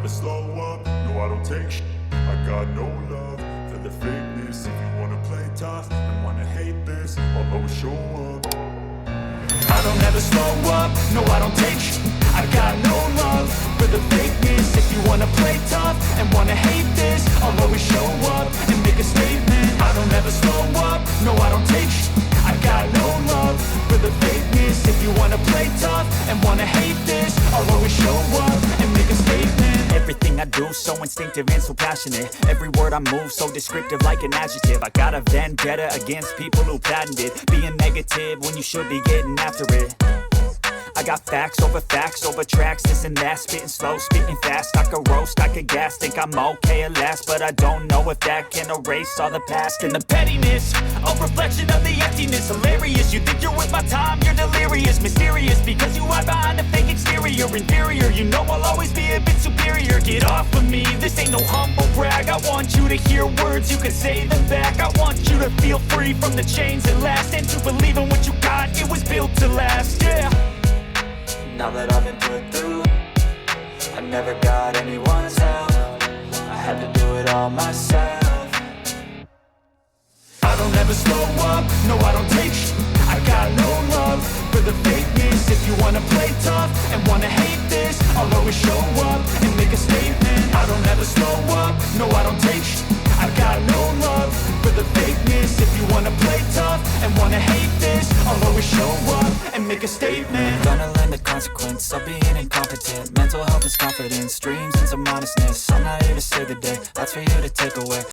never slow up, no I don't take shit. I got no love for the fakeness. If you wanna play tough and wanna hate this, I'll always show up. I don't ever slow up, no I don't take shit. I got no love for the fakeness. If you wanna play tough and wanna hate this, I'll always show up and make a statement. I don't ever slow up, no I don't take shit. I got no love for the fakeness. If you wanna play tough and wanna hate this, I'll always show up and make a statement. Everything I do so instinctive and so passionate. Every word I move so descriptive like an adjective. I got a vendetta against people who patented being negative when you should be getting after it. I got facts over tracks, this and that. Spitting slow, spitting fast. I could roast, I could gas. Think I'm okay at last, but I don't know if that can erase all the past. And the pettiness, a reflection of the emptiness. Hilarious, you think you're worth my time, you're delirious. Mysterious, because you hide behind a fake exterior. Inferior, you know I'll always be a bit superior. Get off of me, this ain't no humble brag. I want you to hear words, you can say them back. I want you to feel free from the chains that last, and to believe in what you got, it was built to last, yeah. Now that I've been put through, I never got anyone's help. I had to do it all myself. I don't ever slow up, no I don't take shit. I got no love for the fakeness. If you wanna play tough and wanna hate this, I'll always show up and make a statement. I don't ever slow up, no I don't take shit. I got no love for the fakeness. If you wanna play tough and wanna hate this, I'll always show up and make a statement. Gonna learn the consequence of being incompetent. Mental health is confidence, dreams and some honestness. I'm not here to save the day, that's for you to take away.